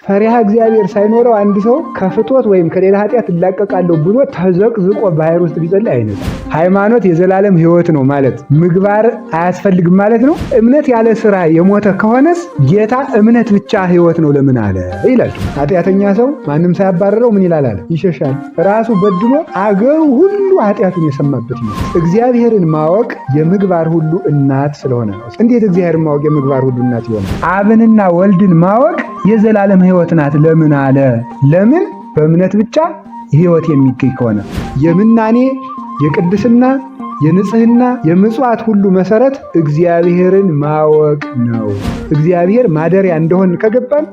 ፈሪሃ እግዚአብሔር ሳይኖረው አንድ ሰው ከፍቶት ወይም ከሌላ ኃጢአት እላቀቃለሁ ብሎ ተዘቅዝቆ ባህር ውስጥ ቢጸልይ አይነት ሃይማኖት የዘላለም ሕይወት ነው ማለት ምግባር አያስፈልግም ማለት ነው። እምነት ያለ ስራ የሞተ ከሆነስ ጌታ እምነት ብቻ ሕይወት ነው ለምን አለ ይላል። ኃጢአተኛ ሰው ማንም ሳያባረረው ምን ይላል አለ ይሸሻል። ራሱ በድሎ አገሩ ሁሉ ኃጢአቱን የሰማበት ነው። እግዚአብሔርን ማወቅ የምግባር ሁሉ እናት ስለሆነ ነው። እንዴት እግዚአብሔርን ማወቅ የምግባር ሁሉ እናት ይሆናል? አብንና ወልድን ማወቅ የዘላለም ሕይወት ናት ለምን አለ? ለምን በእምነት ብቻ ሕይወት የሚገኝ ከሆነ የምናኔ የቅድስና የንጽህና የምጽዋት ሁሉ መሰረት እግዚአብሔርን ማወቅ ነው። እግዚአብሔር ማደሪያ እንደሆን ከገባን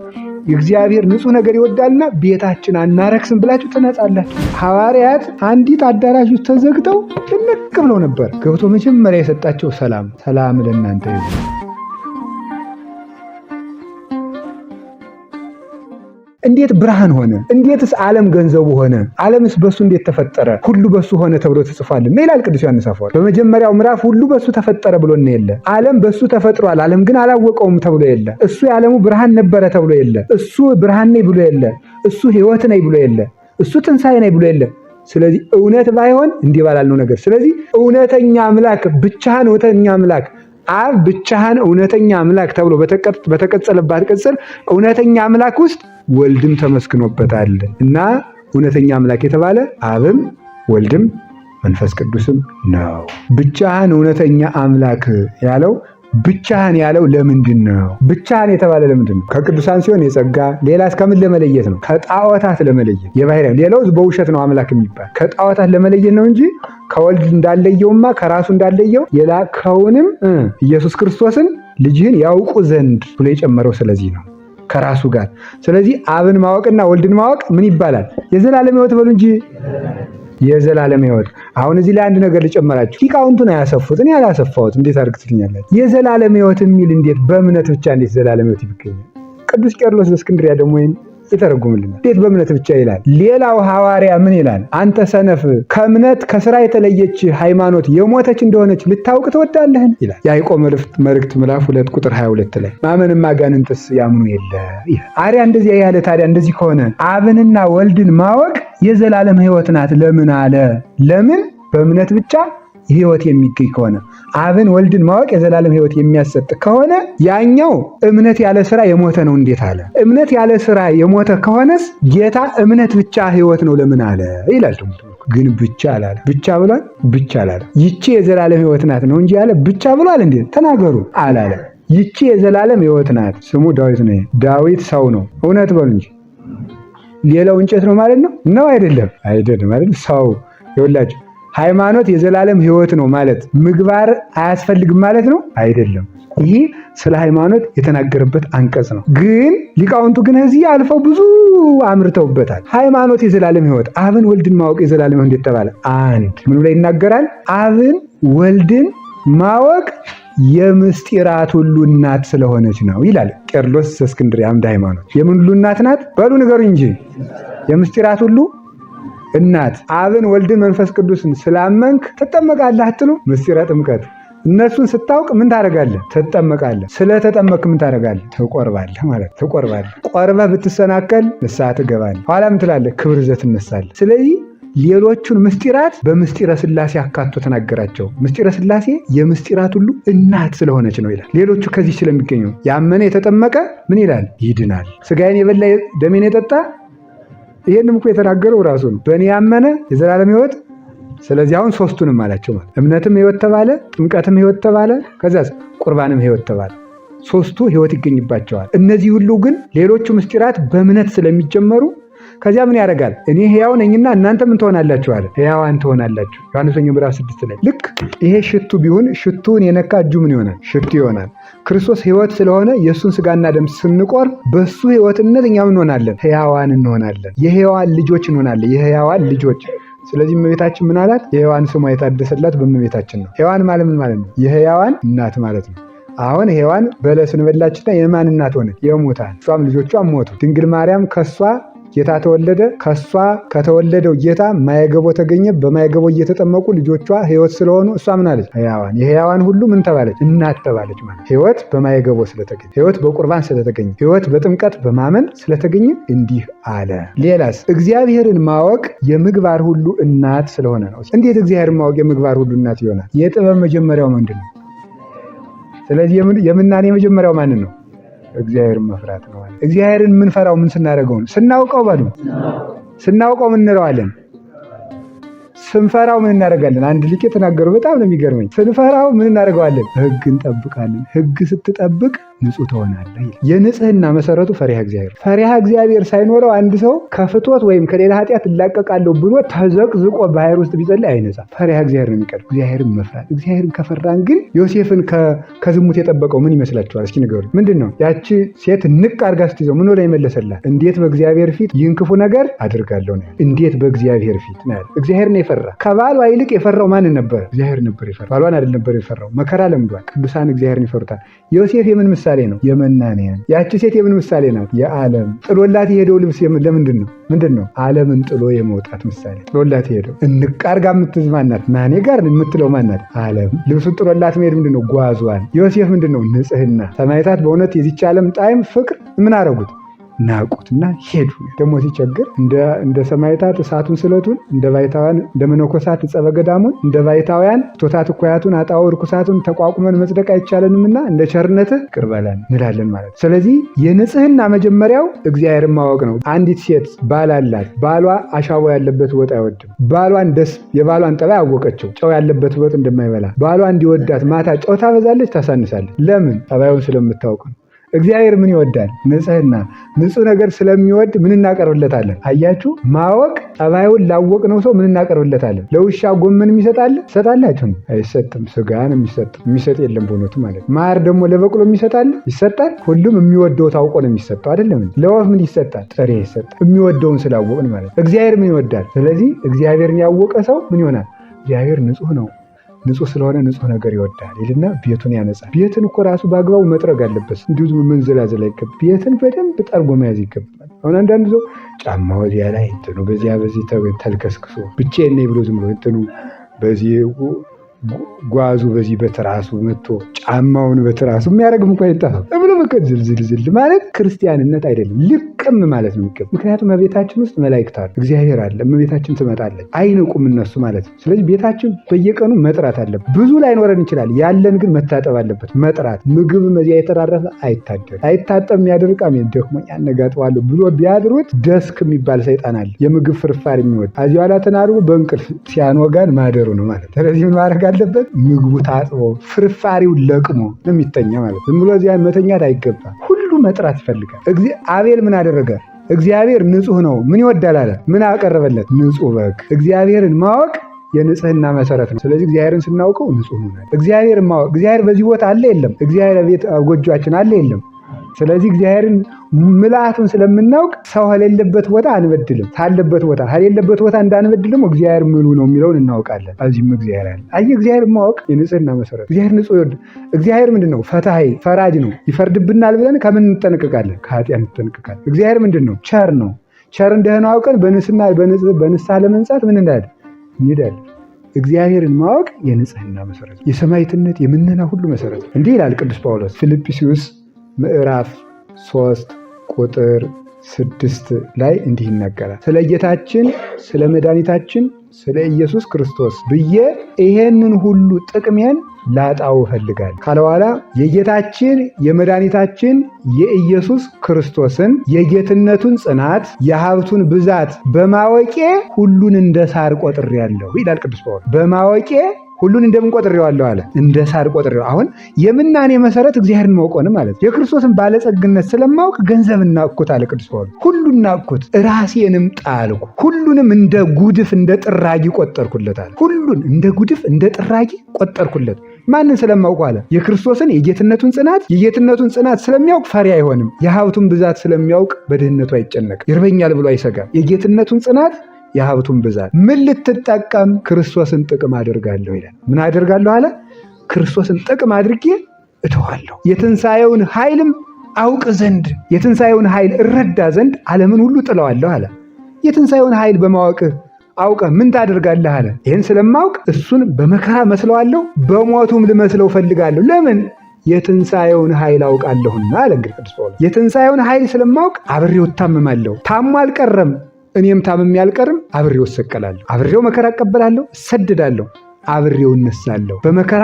እግዚአብሔር ንጹህ ነገር ይወዳልና ቤታችን አናረክስም ብላችሁ ትነጻላችሁ። ሐዋርያት አንዲት አዳራሽ ውስጥ ተዘግተው ጭንቅ ብለው ነበር። ገብቶ መጀመሪያ የሰጣቸው ሰላም ለእናንተ ይሁን። እንዴት ብርሃን ሆነ? እንዴትስ ዓለም ገንዘቡ ሆነ? ዓለምስ በሱ እንዴት ተፈጠረ? ሁሉ በሱ ሆነ ተብሎ ተጽፏልና ይላል ቅዱስ ዮሐንስ አፈወርቅ። በመጀመሪያው ምዕራፍ ሁሉ በሱ ተፈጠረ ብሎ ነው የለ። ዓለም በሱ ተፈጥሯል፣ ዓለም ግን አላወቀውም ተብሎ የለ። እሱ የዓለሙ ብርሃን ነበረ ተብሎ የለ። እሱ ብርሃን ነኝ ብሎ የለ። እሱ ሕይወት ነኝ ብሎ የለ። እሱ ትንሣኤ ነኝ ብሎ የለ። ስለዚህ እውነት ባይሆን እንዲህ ባላልነው ነገር። ስለዚህ እውነተኛ አምላክ ብቻህን እውነተኛ አምላክ አብ ብቻህን እውነተኛ አምላክ ተብሎ በተቀጸለባት ቅጽል እውነተኛ አምላክ ውስጥ ወልድም ተመስክኖበታል እና እውነተኛ አምላክ የተባለ አብም ወልድም መንፈስ ቅዱስም ነው። ብቻህን እውነተኛ አምላክ ያለው ብቻህን ያለው ለምንድን ነው? ብቻህን የተባለ ለምንድን ነው? ከቅዱሳን ሲሆን የጸጋ ሌላ እስከምን ለመለየት ነው? ከጣዖታት ለመለየት የባህሪ ሌላው በውሸት ነው አምላክ የሚባል ከጣዖታት ለመለየት ነው እንጂ ከወልድ እንዳለየውማ ከራሱ እንዳለየው የላከውንም ኢየሱስ ክርስቶስን ልጅህን ያውቁ ዘንድ ብሎ የጨመረው ስለዚህ ነው ከራሱ ጋር። ስለዚህ አብን ማወቅና ወልድን ማወቅ ምን ይባላል? የዘላለም ሕይወት በሉ እንጂ የዘላለም ሕይወት። አሁን እዚህ ላይ አንድ ነገር ልጨምራችሁ። ሊቃውንቱን አያሰፉት፣ እኔ ያላሰፋሁት እንዴት አድርግትልኛላችሁ? የዘላለም ሕይወት የሚል እንዴት በእምነት ብቻ እንዴት ዘላለም ሕይወት ይገኛል? ቅዱስ ቄርሎስ በእስክንድርያ ደግሞ ይሄን ይተረጉምልናል። እንዴት በእምነት ብቻ ይላል? ሌላው ሐዋርያ ምን ይላል? አንተ ሰነፍ ከእምነት ከስራ የተለየች ሃይማኖት የሞተች እንደሆነች ልታውቅ ትወዳለህን? ይላል ያዕቆብ መልእክት ምዕራፍ 2 ቁጥር 22 ላይ ማመንማ አጋንንትስ ያምኑ የለ ይላል። አርያ እንደዚህ ያለ ታዲያ እንደዚህ ከሆነ አብንና ወልድን ማወቅ የዘላለም ሕይወት ናት ለምን አለ? ለምን በእምነት ብቻ ሕይወት የሚገኝ ከሆነ አብን ወልድን ማወቅ የዘላለም ሕይወት የሚያሰጥ ከሆነ ያኛው እምነት ያለ ስራ የሞተ ነው እንዴት አለ? እምነት ያለ ስራ የሞተ ከሆነስ ጌታ እምነት ብቻ ሕይወት ነው ለምን አለ ይላል። ግን ብቻ አላለ። ብቻ ብሏል? ብቻ አላለ። ይቺ የዘላለም ሕይወት ናት ነው እንጂ ያለ ብቻ ብሏል እንዴ? ተናገሩ አላለ። ይቺ የዘላለም ሕይወት ናት። ስሙ ዳዊት ነው። ዳዊት ሰው ነው። እውነት በሉ እንጂ ሌላው እንጨት ነው ማለት ነው? ነው አይደለም? አይደለም አይደል? ሰው ይወላችሁ ሃይማኖት የዘላለም ሕይወት ነው ማለት ምግባር አያስፈልግም ማለት ነው? አይደለም። ይህ ስለ ሃይማኖት የተናገረበት አንቀጽ ነው። ግን ሊቃውንቱ ግን እዚህ አልፈው ብዙ አምርተውበታል። ሃይማኖት የዘላለም ሕይወት አብን ወልድን ማወቅ የዘላለም ሕይወት እንዴት ተባለ? አንድ ምን ብሎ ይናገራል? አብን ወልድን ማወቅ የምስጢራት ሁሉ እናት ስለሆነች ነው ይላል ቄርሎስ ዘእስክንድርያ አምደ ሃይማኖት። የምን ሁሉ እናት ናት? በሉ ንገሩኝ እንጂ የምስጢራት ሁሉ እናት። አብን ወልድን መንፈስ ቅዱስን ስላመንክ ትጠመቃለህ አትሉ? ምስጢረ ጥምቀት እነሱን ስታውቅ ምን ታደርጋለህ? ትጠመቃለህ። ስለተጠመቅ ምን ታደርጋለህ? ትቆርባለህ ማለት ትቆርባለህ። ቆርበህ ብትሰናከል ንስሐ ትገባለህ። ኋላ ምን ትላለህ? ክብር ይዘህ ትነሳለህ። ስለዚህ ሌሎቹን ምስጢራት በምስጢረ ሥላሴ አካቶ ተናገራቸው። ምስጢረ ሥላሴ የምስጢራት ሁሉ እናት ስለሆነች ነው ይላል። ሌሎቹ ከዚህ ስለሚገኙ ያመነ የተጠመቀ ምን ይላል? ይድናል። ስጋዬን የበላ ደሜን የጠጣ ይሄንም እኮ የተናገረው ራሱ ነው። በእኔ ያመነ የዘላለም ሕይወት። ስለዚህ አሁን ሶስቱንም አላቸው ማለት እምነትም ሕይወት ተባለ፣ ጥምቀትም ሕይወት ተባለ፣ ከዛስ ቁርባንም ሕይወት ተባለ። ሶስቱ ሕይወት ይገኝባቸዋል። እነዚህ ሁሉ ግን ሌሎቹ ምስጢራት በእምነት ስለሚጀመሩ ከዚያ ምን ያደርጋል? እኔ ሕያው ነኝና እናንተ ምን ትሆናላችሁ አለ። ሕያዋን ትሆናላችሁ። ዮሐንስ ወንጌል ምዕራፍ 6 ላይ ልክ ይሄ ሽቱ ቢሆን ሽቱን የነካ እጁ ምን ይሆናል? ሽቱ ይሆናል። ክርስቶስ ሕይወት ስለሆነ የእሱን ስጋና ደም ስንቆርብ በሱ ሕይወትነት እኛ ምን እንሆናለን? ሕያዋን እንሆናለን። የሕያዋን ልጆች እንሆናለን። የሕያዋን ልጆች። ስለዚህ እመቤታችን ምን አላት? የሕያዋን ስሟ የታደሰላት በእመቤታችን ነው። ሕያዋን ማለት ምን ማለት ነው? የሕያዋን እናት ማለት ነው። አሁን ሔዋን በለስን በላችና የማን እናት ሆነች? የሙታን። እሷም ልጆቿም ሞቱ። ድንግል ማርያም ከሷ ጌታ ተወለደ። ከሷ ከተወለደው ጌታ ማየገቦ ተገኘ። በማየገቦ እየተጠመቁ ልጆቿ ሕይወት ስለሆኑ እሷ ምን አለች? ሕያዋን። የሕያዋን ሁሉ ምን ተባለች? እናት ተባለች ማለት ሕይወት በማየገቦ ስለተገኘ፣ ሕይወት በቁርባን ስለተገኘ፣ ሕይወት በጥምቀት በማመን ስለተገኘ እንዲህ አለ። ሌላስ? እግዚአብሔርን ማወቅ የምግባር ሁሉ እናት ስለሆነ ነው። እንዴት እግዚአብሔርን ማወቅ የምግባር ሁሉ እናት ይሆናል? የጥበብ መጀመሪያው ምንድን ነው? ስለዚህ የምናኔ የመጀመሪያው ማንን ነው? እግዚአብሔርን መፍራት ነው ማለት። እግዚአብሔርን የምንፈራው ምን ስናደርገው ነው? ስናውቀው በሉ። ስናውቀው ምን እንለዋለን? ስንፈራው ምን እናደርጋለን? አንድ ሊቅ የተናገሩ በጣም ነው የሚገርመኝ። ስንፈራው ምን እናደርገዋለን? ሕግ እንጠብቃለን። ሕግ ስትጠብቅ ንጹህ ትሆናለህ። የንጽህና መሰረቱ ፈሪሃ እግዚአብሔር። ፈሪሃ እግዚአብሔር ሳይኖረው አንድ ሰው ከፍቶት ወይም ከሌላ ኃጢአት እላቀቃለሁ ብሎ ተዘቅዝቆ ባህር ውስጥ ቢጸልይ አይነጻም። ፈሪሃ እግዚአብሔር ነው የሚቀድም። እግዚአብሔርን መፍራት። እግዚአብሔርን ከፈራን ግን ዮሴፍን ከዝሙት የጠበቀው ምን ይመስላችኋል? እስኪ ንገሩኝ። ምንድን ነው? ያቺ ሴት ንቅ አድርጋ ስትይዘው ምን ላይ መለሰላት? እንዴት በእግዚአብሔር ፊት ይህን ክፉ ነገር አድርጋለሁ ነው። እንዴት በእግዚአብሔር ፊት ነው ያለ። እግዚአብሔርን የፈራ ከባሏ ይልቅ የፈራው ማንን ነበር? እግዚአብሔር ነበር የፈራው። ባሏን አይደል ነበር የፈራው። መከራ ለምዷል። ቅዱሳን እግዚአብሔርን ይፈሩታል። ዮሴፍ የምን ምሳሌ ነው? የመናንያን። ያቺ ሴት የምን ምሳሌ ናት? የዓለም። ጥሎላት የሄደው ልብስ ለምንድን ነው? ምንድን ነው? ዓለምን ጥሎ የመውጣት ምሳሌ። ጥሎላት የሄደው እንቃርጋ የምትዝ ማናት? ናኔ ጋር የምትለው ማናት? ዓለም። ልብሱን ጥሎላት መሄድ ምንድን ነው? ጓዟን። ዮሴፍ ምንድን ነው? ንጽህና። ሰማዕታት በእውነት የዚች ዓለም ጣዕም ፍቅር ምን አረጉት? ናቁትና ሄዱ። ደግሞ ሲቸግር እንደ ሰማዕታት እሳቱን ስለቱን፣ እንደ ባይታውያን እንደ መነኮሳት ጸበ ገዳሙን፣ እንደ ባይታውያን ቶታት እኩያቱን አጣው ርኩሳቱን ተቋቁመን መጽደቅ አይቻለንምና እንደ ቸርነትህ ይቅር በለን እንላለን ማለት። ስለዚህ የንጽህና መጀመሪያው እግዚአብሔርን ማወቅ ነው። አንዲት ሴት ባል አላት። ባሏ አሻቦ ያለበት ወጥ አይወድም። የባሏን ጠባይ አወቀችው። ጨው ያለበት ወጥ እንደማይበላ። ባሏ እንዲወዳት ማታ ጨው ታበዛለች፣ ታሳንሳለች። ለምን? ጠባዩን ስለምታውቅ ነው። እግዚአብሔር ምን ይወዳል? ንጽህና። ንጹህ ነገር ስለሚወድ ምን እናቀርብለታለን? አያችሁ፣ ማወቅ ጠባዩን ላወቅነው ሰው ምን እናቀርብለታለን? ለውሻ ጎመን የሚሰጣል? ይሰጣላችሁ? አይሰጥም። ስጋ ነው የሚሰጥ የለም በእውነቱ ማለት። ማር ደግሞ ለበቅሎ የሚሰጣል? ይሰጣል። ሁሉም የሚወደው ታውቆ ነው የሚሰጠው አይደለም። ለወፍ ምን ይሰጣል? ጥሬ ይሰጣል። የሚወደውን ስላወቅን ማለት። እግዚአብሔር ምን ይወዳል? ስለዚህ እግዚአብሔርን ያወቀ ሰው ምን ይሆናል? እግዚአብሔር ንጹህ ነው። ንጹህ ስለሆነ ንጹህ ነገር ይወዳል ይልና ቤቱን ያነጻል። ቤትን እኮ ራሱ በአግባቡ መጥረግ አለበት። እንዲሁ መንዘላዘል አይገባም። ቤትን በደንብ ጠርጎ መያዝ ይገባል። አሁን አንዳንድ ሰው ጫማ ወዲያ ላይ እንትኑ በዚህ ተልከስክሶ ብቻዬን ነኝ ብሎ ዝም ብሎ እንትኑ በዚህ ጓዙ በዚህ በትራሱ መጥቶ ጫማውን በትራሱ የሚያደርግም እንኳን ይጣፋ ብሎ በቀን ዝልዝል ማለት ክርስቲያንነት አይደለም፣ ልቅም ማለት ነው የሚገባ። ምክንያቱም በቤታችን ውስጥ መላእክት አሉ፣ እግዚአብሔር አለ። እመቤታችን ትመጣለች፣ አይንቁም እነሱ ማለት ነው። ስለዚህ ቤታችን በየቀኑ መጥራት አለበት። ብዙ ላይኖረን ይችላል፣ ያለን ግን መታጠብ አለበት። መጥራት ምግብ መዚያ የተራረፈ አይታጠብ የሚያደርቅ አሜን ደግሞ ያነጋጠዋለሁ ብሎ ቢያድሩት ደስክ የሚባል ሰይጣን አለ፣ የምግብ ፍርፋሪ የሚወድ እዚህ ኋላ ተናርጎ በእንቅልፍ ሲያኖጋን ማደሩ ነው ማለት። ስለዚህ ምን ማድረግ አለበት? ምግቡ ታጥቦ ፍርፋሪውን ለቅሞ ነው የሚተኛ ማለት። ዝም ብሎ እዚያ መተኛት አይገባም። ሁሉ መጥራት ይፈልጋል። አቤል ምን አደረገ? እግዚአብሔር ንጹህ ነው፣ ምን ይወዳል አለ። ምን አቀረበለት? ንጹህ በግ። እግዚአብሔርን ማወቅ የንጽህና መሰረት ነው። ስለዚህ እግዚአብሔርን ስናውቀው ንጹህ ነው። እግዚአብሔርን ማወቅ። እግዚአብሔር በዚህ ቦታ አለ የለም? እግዚአብሔር ቤት ጎጆአችን አለ የለም? ስለዚህ እግዚአብሔርን ምልአቱን ስለምናውቅ ሰው ከሌለበት ቦታ አንበድልም፣ ካለበት ቦታ ከሌለበት ቦታ እንዳንበድልም እግዚአብሔር ምሉ ነው የሚለውን እናውቃለን። እዚህም እግዚአብሔር አለ። አየህ፣ እግዚአብሔር ማወቅ የንጽህና መሰረት። እግዚአብሔር ንጹህ ይወድ። እግዚአብሔር ምንድን ነው? ፈታሒ ፈራጅ ነው። ይፈርድብናል ብለን ከምን እንጠነቀቃለን? ከኃጢአት እንጠነቀቃለን። እግዚአብሔር ምንድን ነው? ቸር ነው። ቸር እንደሆነ አውቀን በንስሐ ለመንጻት ምን እንዳለን እንሄዳለን። እግዚአብሔርን ማወቅ የንጽህና መሰረት፣ የሰማዕትነት የምነና ሁሉ መሰረት። እንዲህ ይላል ቅዱስ ጳውሎስ ፊልጵስዩስ ምዕራፍ 3 ቁጥር 6 ላይ እንዲህ ይናገራል። ስለ ጌታችን ስለ መድኃኒታችን ስለ ኢየሱስ ክርስቶስ ብዬ ይሄንን ሁሉ ጥቅሜን ላጣው እፈልጋለሁ ካለ በኋላ የጌታችን የመድኃኒታችን የኢየሱስ ክርስቶስን የጌትነቱን ጽናት የሀብቱን ብዛት በማወቄ ሁሉን እንደ ሳር ቆጥሬአለሁ ይላል ቅዱስ ጳውሎስ። በማወቄ ሁሉን እንደምን ቆጥሬዋለሁ አለ? እንደ ሳር ቆጥሬው። አሁን የምናኔ መሰረት እግዚአብሔርን ማወቅን ማለት የክርስቶስን ባለጸግነት ስለማውቅ ገንዘብ እናቅኩት አለ ቅዱስ ጳውሎስ። ሁሉን እናቅኩት፣ ራሴንም ጣልኩ፣ ሁሉንም እንደ ጉድፍ እንደ ጥራጊ ቆጠርኩለት አለ። ሁሉን እንደ ጉድፍ እንደ ጥራጊ ቆጠርኩለት። ማንን ስለማውቁ አለ? የክርስቶስን የጌትነቱን ጽናት ስለሚያውቅ ፈሪ አይሆንም። የሀብቱን ብዛት ስለሚያውቅ በድህነቱ አይጨነቅም። ይርበኛል ብሎ አይሰጋም። የጌትነቱን ጽናት የሀብቱን ብዛት ምን ልትጠቀም? ክርስቶስን ጥቅም አድርጋለሁ ይላል። ምን አድርጋለሁ አለ? ክርስቶስን ጥቅም አድርጌ እተዋለሁ። የትንሣኤውን ኃይልም አውቅ ዘንድ የትንሣኤውን ኃይል እረዳ ዘንድ ዓለምን ሁሉ ጥለዋለሁ አለ። የትንሣኤውን ኃይል በማወቅህ አውቀህ ምን ታደርጋለህ አለ። ይህን ስለማውቅ እሱን በመከራ መስለዋለሁ፣ በሞቱም ልመስለው ፈልጋለሁ። ለምን? የትንሣኤውን ኃይል አውቃለሁና አለ። እንግዲህ ቅዱስ ጳውሎስ የትንሣኤውን ኃይል ስለማውቅ አብሬው እታመማለሁ። ታሞ አልቀረም፣ እኔም ታምሜ አልቀርም፣ አብሬው እሰቀላለሁ፣ አብሬው መከራ እቀበላለሁ፣ እሰድዳለሁ፣ አብሬው እነሳለሁ። በመከራ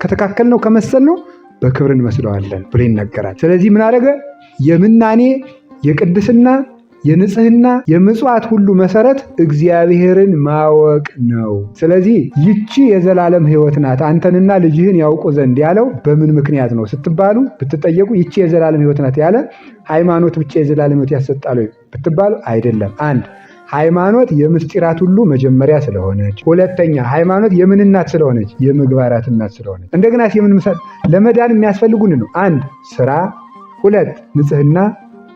ከተካከልነው ከመሰልነው በክብር እንመስለዋለን ብሎ ይናገራል። ስለዚህ ምን አደረገ? የምናኔ የቅድስና የንጽህና የምጽዋት ሁሉ መሰረት እግዚአብሔርን ማወቅ ነው። ስለዚህ ይቺ የዘላለም ሕይወት ናት አንተንና ልጅህን ያውቁ ዘንድ ያለው በምን ምክንያት ነው ስትባሉ ብትጠየቁ፣ ይቺ የዘላለም ሕይወት ናት ያለ ሃይማኖት ብቻ የዘላለም ሕይወት ያሰጣል ብትባሉ አይደለም። አንድ ሃይማኖት የምስጢራት ሁሉ መጀመሪያ ስለሆነች፣ ሁለተኛ ሃይማኖት የምን እናት ስለሆነች? የምግባራት እናት ስለሆነች። እንደገና የምን ምሳሌ ለመዳን የሚያስፈልጉን ነው። አንድ ስራ፣ ሁለት ንጽህና፣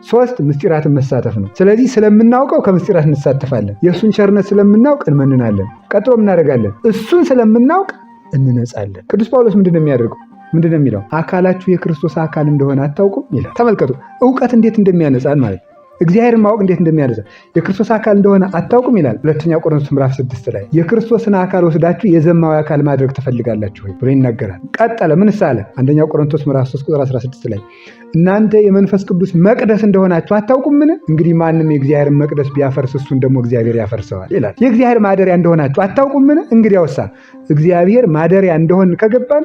ሶስት ምስጢራትን መሳተፍ ነው። ስለዚህ ስለምናውቀው ከምስጢራት እንሳተፋለን። የእሱን ቸርነት ስለምናውቅ እንመንናለን። ቀጥሎ እናደርጋለን። እሱን ስለምናውቅ እንነጻለን። ቅዱስ ጳውሎስ ምንድን ነው የሚያደርገው? ምንድን ነው የሚለው? አካላችሁ የክርስቶስ አካል እንደሆነ አታውቁም ይላል። ተመልከቱ፣ እውቀት እንዴት እንደሚያነጻን ማለት ነው። እግዚአብሔርን ማወቅ እንዴት እንደሚያነጻ የክርስቶስ አካል እንደሆነ አታውቁም ይላል። ሁለተኛ ቆሮንቶስ ምዕራፍ 6 ላይ የክርስቶስን አካል ወስዳችሁ የዘማዊ አካል ማድረግ ትፈልጋላችሁ ወይ ብሎ ይናገራል። ቀጠለ። ምን ሳለ? አንደኛ ቆሮንቶስ ምዕራፍ 3 ቁጥር 16 ላይ እናንተ የመንፈስ ቅዱስ መቅደስ እንደሆናችሁ አታውቁምን? እንግዲህ ማንም የእግዚአብሔርን መቅደስ ቢያፈርስ እሱን ደግሞ እግዚአብሔር ያፈርሰዋል ይላል። የእግዚአብሔር ማደሪያ እንደሆናችሁ አታውቁምን? እንግዲህ ያውሳ እግዚአብሔር ማደሪያ እንደሆን ከገባን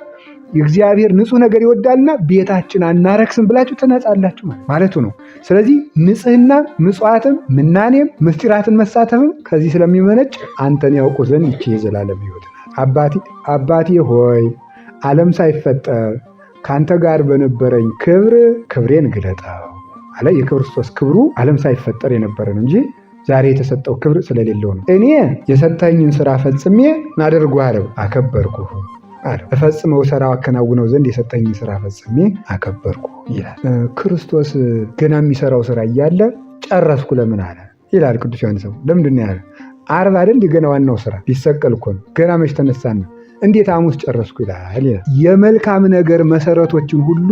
የእግዚአብሔር ንጹህ ነገር ይወዳልና ቤታችን አናረክስም ብላችሁ ትነጻላችሁ ማለቱ ነው። ስለዚህ ንጽህና ምጽዋትም ምናኔም ምስጢራትን መሳተፍም ከዚህ ስለሚመነጭ አንተን ያውቁ ዘንድ ይቺ የዘላለም ሕይወት ናት። አባቴ ሆይ ዓለም ሳይፈጠር ከአንተ ጋር በነበረኝ ክብር ክብሬን ግለጠው አለ። የክርስቶስ ክብሩ ዓለም ሳይፈጠር የነበረ ነው እንጂ ዛሬ የተሰጠው ክብር ስለሌለው ነው። እኔ የሰጠኝን ስራ ፈጽሜ አደርገዋለሁ፣ አከበርኩህ አለ። እፈጽመው ሰራው አከናውነው ዘንድ የሰጠኝ ስራ ፈጽሜ አከበርኩ ይላል። ክርስቶስ ገና የሚሰራው ስራ እያለ ጨረስኩ ለምን አለ ይላል ቅዱስ ዮሐንስ። ለምንድን ነው ያለ? ዓርብ አይደል ገና ዋናው ስራ ሊሰቀል እኮ ነው። ገና መች ተነሳና እንዴት ሐሙስ ጨረስኩ ይላል። የመልካም ነገር መሰረቶችን ሁሉ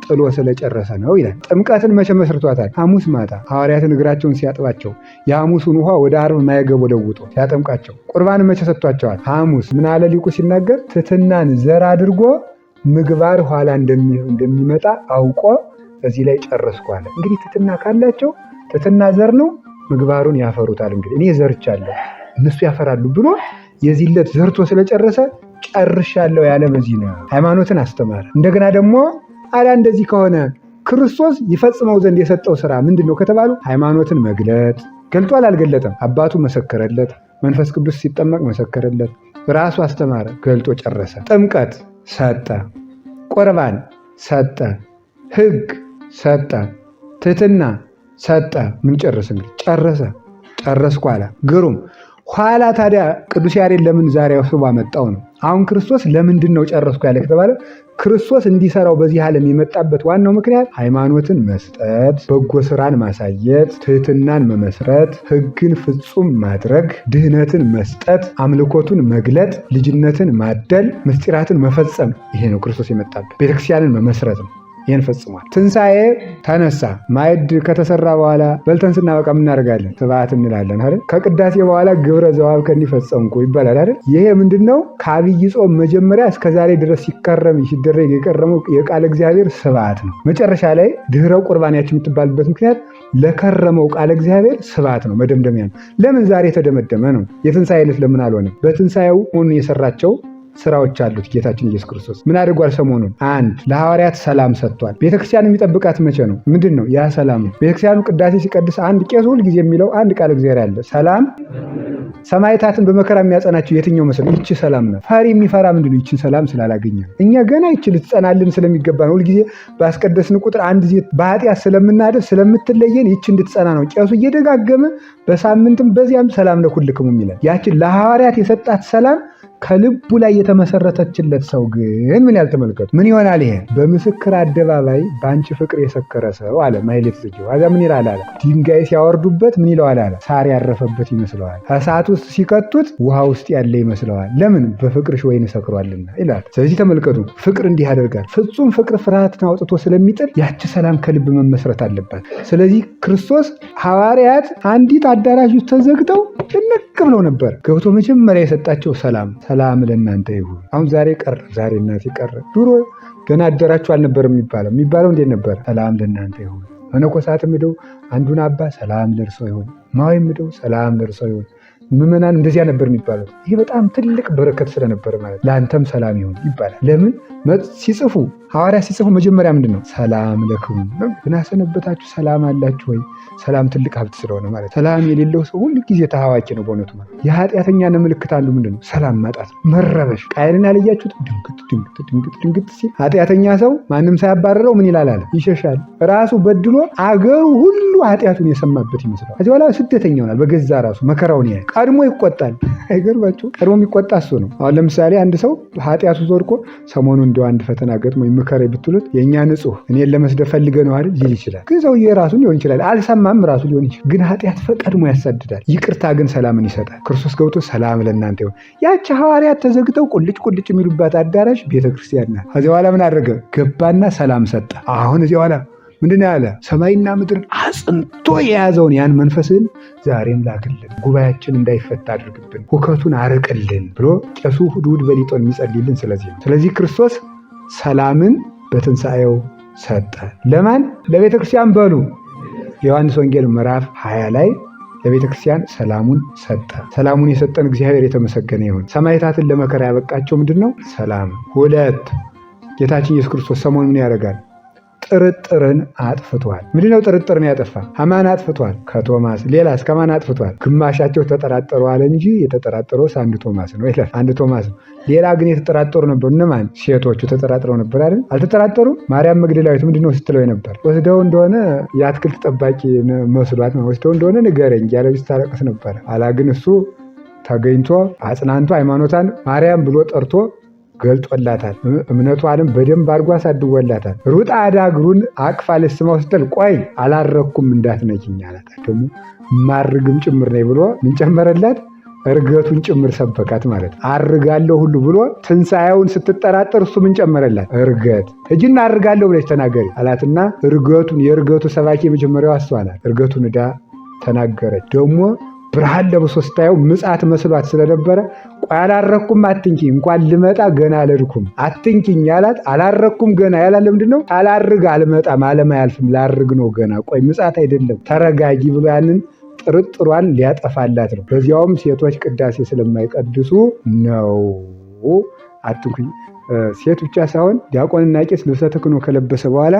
ጥሎ ስለጨረሰ ነው ይላል። ጥምቀትን መቼ መስርቷታል? ሐሙስ ማታ ሐዋርያትን እግራቸውን ሲያጥባቸው የሐሙሱን ውሃ ወደ ዓርብ ማየገቦ ለውጦ ሲያጠምቃቸው። ቁርባን መቼ ሰጥቷቸዋል? ሐሙስ። ምን አለ ሊቁ ሲናገር? ትሕትናን ዘር አድርጎ ምግባር ኋላ እንደሚመጣ አውቆ እዚህ ላይ ጨረስኩ አለ። እንግዲህ ትሕትና ካላቸው ትሕትና ዘር ነው፣ ምግባሩን ያፈሩታል። እንግዲህ እኔ ዘርቻለሁ እነሱ ያፈራሉ ብሎ የዚህለት ዘርቶ ስለጨረሰ ጨርሻለሁ ያለ በዚህ ነው። ሃይማኖትን አስተማረ። እንደገና ደግሞ አላ እንደዚህ ከሆነ ክርስቶስ ይፈጽመው ዘንድ የሰጠው ስራ ምንድን ነው ከተባሉ ሃይማኖትን መግለጥ። ገልጧል? አልገለጠም? አባቱ መሰከረለት፣ መንፈስ ቅዱስ ሲጠመቅ መሰከረለት፣ ራሱ አስተማረ፣ ገልጦ ጨረሰ። ጥምቀት ሰጠ፣ ቁርባን ሰጠ፣ ሕግ ሰጠ፣ ትሕትና ሰጠ። ምን ጨረሰ? እንግዲህ ጨረስኩ አለ። ግሩም። ኋላ ታዲያ ቅዱስ ያሬድ ለምን ዛሬ አስቦ አመጣው ነው? አሁን ክርስቶስ ለምንድን ነው ጨረስኩ ያለ ከተባለ ክርስቶስ እንዲሰራው በዚህ ዓለም የመጣበት ዋናው ምክንያት ሃይማኖትን መስጠት፣ በጎ ስራን ማሳየት፣ ትሕትናን መመስረት፣ ሕግን ፍጹም ማድረግ፣ ድህነትን መስጠት፣ አምልኮቱን መግለጥ፣ ልጅነትን ማደል፣ ምስጢራትን መፈጸም። ይሄ ነው ክርስቶስ የመጣበት። ቤተክርስቲያንን መመስረት ነው። ይህን ፈጽሟል። ትንሣኤ ተነሳ። ማዕድ ከተሰራ በኋላ በልተን ስናበቃ ምናደርጋለን? ስብሐት እንላለን አይደል? ከቅዳሴ በኋላ ግብረ ዘዋብከኒ ፈጸምኩ ይባላል አይደል? ይሄ ምንድነው? ከአብይ ጾም መጀመሪያ እስከ ዛሬ ድረስ ሲከረም ሲደረግ የቀረመው የቃለ እግዚአብሔር ስብሐት ነው። መጨረሻ ላይ ድህረ ቁርባንያችን የምትባልበት ምክንያት ለከረመው ቃለ እግዚአብሔር ስብሐት ነው፣ መደምደሚያ ነው። ለምን ዛሬ የተደመደመ ነው? የትንሣኤ ዕለት ለምን አልሆነም? በትንሣኤው ሆኖ የሰራቸው ስራዎች አሉት። ጌታችን ኢየሱስ ክርስቶስ ምን አድርጓል? ሰሞኑን አንድ ለሐዋርያት ሰላም ሰጥቷል። ቤተክርስቲያን የሚጠብቃት መቼ ነው? ምንድን ነው ያ ሰላም? ቤተክርስቲያኑ ቅዳሴ ሲቀድስ አንድ ቄስ ሁል ጊዜ የሚለው አንድ ቃል እግዚአብሔር አለ። ሰላም ሰማዕታትን በመከራ የሚያጸናቸው የትኛው መስል? ይቺ ሰላም ነው። ፈሪ የሚፈራ ምንድን ነው? ይቺን ሰላም ስላላገኘ ነው። እኛ ገና ይቺ ልትጸናልን ስለሚገባ ነው። ሁልጊዜ ባስቀደስን ቁጥር አንድ ጊዜ በኃጢአት ስለምናደር ስለምትለየን ይቺ እንድትጸና ነው ቄሱ እየደጋገመ በሳምንትም በዚያም ሰላም ለኩልክሙ ይላል። ያችን ለሐዋርያት የሰጣት ሰላም ከልቡ ላይ የተመሰረተችለት ሰው ግን ምን ያልተመልከቱ ምን ይሆናል? ይሄ በምስክር አደባባይ በአንቺ ፍቅር የሰከረ ሰው አለ ማሕሌተ ጽጌው። ከዛ ምን ይላል አለ? ድንጋይ ሲያወርዱበት ምን ይለዋል አለ? ሳር ያረፈበት ይመስለዋል። ከእሳት ውስጥ ሲከቱት ውሃ ውስጥ ያለ ይመስለዋል። ለምን? በፍቅርሽ ወይን ሰክሯልና ይላል። ስለዚህ ተመልከቱ፣ ፍቅር እንዲህ ያደርጋል። ፍጹም ፍቅር ፍርሃትን አውጥቶ ስለሚጥል ያቺ ሰላም ከልብ መመስረት አለባት። ስለዚህ ክርስቶስ ሐዋርያት አንዲት አዳራሽ ውስጥ ተዘግተው ጭንቅ ብለው ነበር። ገብቶ መጀመሪያ የሰጣቸው ሰላም ለእናንተ ይሁን። አሁን ዛሬ ቀረ፣ ዛሬ እናቴ ቀረ። ድሮ ገና አደራችሁ አልነበረም የሚባለው እንዴት ነበር? ሰላም ለእናንተ ይሁን። መነኮሳትም ሄደው አንዱን አባ ሰላም ለእርሶ ይሁን፣ ማወይም ሄደው ሰላም ለእርሶ ይሁን። ምዕመናን እንደዚያ ነበር የሚባለው። ይህ በጣም ትልቅ በረከት ስለነበረ ማለት ለአንተም ሰላም ይሁን ይባላል። ለምን ሲጽፉ ሐዋርያ ሲጽፉ መጀመሪያ ምንድን ነው? ሰላም ለክሙ ብናሰነበታችሁ ሰላም አላችሁ ወይ? ሰላም ትልቅ ሀብት ስለሆነ ማለት ሰላም የሌለው ሰው ሁሉ ጊዜ ተሐዋኪ ነው በእውነቱ ማለት። የኃጢአተኛ ምልክት አንዱ ምንድን ነው? ሰላም ማጣት፣ መረበሽ። ቃየልን ያለያችሁት ድንግጥ ሲል ኃጢአተኛ ሰው ማንም ሳያባረረው ምን ይላል አለ? ይሸሻል። ራሱ በድሎ አገሩ ሁሉ ኃጢአቱን የሰማበት ይመስላል። ከዚህ በኋላ ስደተኛ ይሆናል። በገዛ ራሱ መከራውን ያያል። ቀድሞ ይቆጣል። አይገርባችሁ? ቀድሞ የሚቆጣ እሱ ነው። አሁን ለምሳሌ አንድ ሰው ኃጢአቱ ወድቆ ሰሞኑን እንደው አንድ ፈተና ገጥሞ ምከረ ብትሉት የእኛ ንጹሕ እኔን ለመስደብ ፈልገ ነው አይደል ሊል ይችላል። ግን ሰውዬ ራሱን ሊሆን ይችላል፣ አልሰማም ራሱ ሊሆን ይችላል። ግን ኃጢአት ቀድሞ ያሳድዳል። ይቅርታ ግን ሰላምን ይሰጣል። ክርስቶስ ገብቶ ሰላም ለእናንተ ይሁን። ያቺ ሐዋርያት ተዘግተው ቁልጭ የሚሉባት አዳራሽ ቤተክርስቲያን ናት። ከዚያ በኋላ ምን አደረገ? ገባና ሰላም ሰጠ። አሁን እዚያ በኋላ ምንድን ያለ? ሰማይና ምድርን አጽንቶ የያዘውን ያን መንፈስን ዛሬም ላክልን፣ ጉባኤያችን እንዳይፈታ አድርግብን፣ ሁከቱን አርቅልን ብሎ ቄሱ እሑድ በሊጦን የሚጸልይልን ስለዚህ ነው። ስለዚህ ክርስቶስ ሰላምን በትንሣኤው ሰጠ። ለማን? ለቤተ ክርስቲያን በሉ። የዮሐንስ ወንጌል ምዕራፍ 20 ላይ ለቤተ ክርስቲያን ሰላሙን ሰጠ። ሰላሙን የሰጠን እግዚአብሔር የተመሰገነ ይሁን። ሰማዕታትን ለመከራ ያበቃቸው ምንድን ነው? ሰላም። ሁለት ጌታችን ኢየሱስ ክርስቶስ ሰሞኑን ምን ያደርጋል? ጥርጥርን አጥፍቷል። ምንድነው ጥርጥርን ያጠፋ? ከማን አጥፍቷል? ከቶማስ። ሌላስ ከማን አጥፍቷል? ግማሻቸው ተጠራጠሩ አለ እንጂ የተጠራጠረውስ አንድ ቶማስ ነው ይላል። አንድ ቶማስ ነው። ሌላ ግን የተጠራጠሩ ነበሩ። እነማን? ሴቶቹ ተጠራጥረው ነበር አይደል? አልተጠራጠሩ? ማርያም መግደላዊት ምንድነው ስትለው ነበር? ወስደው እንደሆነ የአትክልት ጠባቂ መስሏት ነው። ወስደው እንደሆነ ንገረኝ እያለች ታለቅስ ነበረ። አላ ግን እሱ ተገኝቶ አጽናንቶ ሃይማኖታን ማርያም ብሎ ጠርቶ ገልጦላታል። እምነቷንም በደንብ አድርጎ አሳድጎላታል። ሩጣ አዳግሩን አቅፋ ልስማው ስትል ቆይ አላረኩም እንዳትነኪኝ አላት። ደግሞ ማርግም ጭምር ነኝ ብሎ ምን ጨመረላት? እርገቱን ጭምር ሰበካት ማለት አርጋለሁ ሁሉ ብሎ ትንሣኤውን ስትጠራጠር እሱ ምን ጨመረላት? እርገት። እጅና አርጋለሁ ብለሽ ተናገሪ አላትና እርገቱን የእርገቱ ሰባኪ የመጀመሪያው አስተዋላት። እርገቱን ዕዳ ተናገረች። ደግሞ ብርሃን ለብሶ ስታየው ምጽአት መስሏት ስለነበረ ቆይ አላረኩም አትንኪ፣ እንኳን ልመጣ ገና አልሄድኩም አትንኪኝ ያላት። አላረኩም ገና ያላት ለምንድን ነው? አላርግ አልመጣም፣ ዓለም አያልፍም፣ ላርግ ነው ገና፣ ቆይ ምጽአት አይደለም ተረጋጊ ብሎ ያንን ጥርጥሯን ሊያጠፋላት ነው። በዚያውም ሴቶች ቅዳሴ ስለማይቀድሱ ነው አትንኩኝ። ሴት ብቻ ሳይሆን ዲያቆንና ቄስ ልብሰ ተክህኖ ከለበሰ በኋላ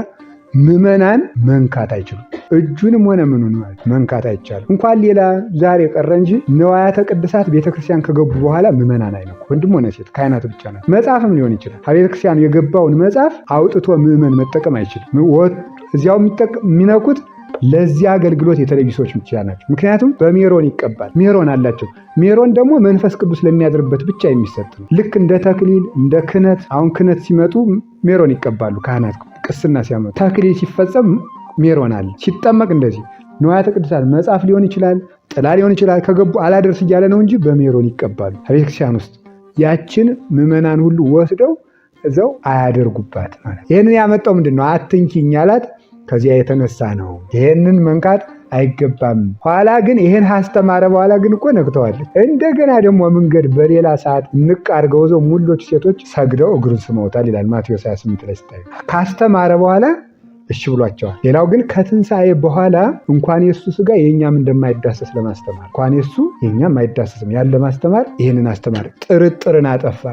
ምዕመናን መንካት አይችሉም። እጁንም ሆነ ምኑን ማለት መንካት አይቻልም። እንኳን ሌላ ዛሬ ቀረ እንጂ ንዋያተ ቅድሳት ቤተክርስቲያን ከገቡ በኋላ ምዕመናን አይነኩ። ወንድም ሆነ ሴት ካህናት ብቻ ናት። መጽሐፍም ሊሆን ይችላል። ከቤተክርስቲያን የገባውን መጽሐፍ አውጥቶ ምዕመን መጠቀም አይችልም። እዚያው የሚነኩት ለዚህ አገልግሎት የተለዩ ሰዎች ብቻ ናቸው። ምክንያቱም በሜሮን ይቀባል። ሜሮን አላቸው። ሜሮን ደግሞ መንፈስ ቅዱስ ለሚያድርበት ብቻ የሚሰጥ ነው። ልክ እንደ ተክሊል እንደ ክህነት። አሁን ክህነት ሲመጡ ሜሮን ይቀባሉ ካህናት። ቅስና ሲያመጡ ተክሊል ሲፈጸም ሜሮን አለ። ሲጠመቅ እንደዚህ ንዋያተ ቅድሳት መጽሐፍ ሊሆን ይችላል፣ ጥላ ሊሆን ይችላል። ከገቡ አላደርስ እያለ ነው እንጂ በሜሮን ይቀባሉ። ቤተክርስቲያን ውስጥ ያችን ምዕመናን ሁሉ ወስደው እዛው አያደርጉባት ማለት። ይህንን ያመጣው ምንድን ነው? አትንኪኝ አላት። ከዚያ የተነሳ ነው። ይሄንን መንካት አይገባም። ኋላ ግን ይሄን ካስተማረ በኋላ ግን እኮ ነክተዋለች። እንደገና ደግሞ መንገድ በሌላ ሰዓት ንቅ አድርገው ዘው ሙሎች ሴቶች ሰግደው እግሩን ስመውታል ይላል ማቴዎስ 28 ላይ ስታይ። ካስተማረ በኋላ እሺ ብሏቸዋል። ሌላው ግን ከትንሣኤ በኋላ እንኳን የሱ ስጋ የኛም እንደማይዳሰስ ለማስተማር እንኳን የሱ የኛም አይዳሰስም ያለ ማስተማር ይሄንን አስተማር። ጥርጥርን አጠፋ።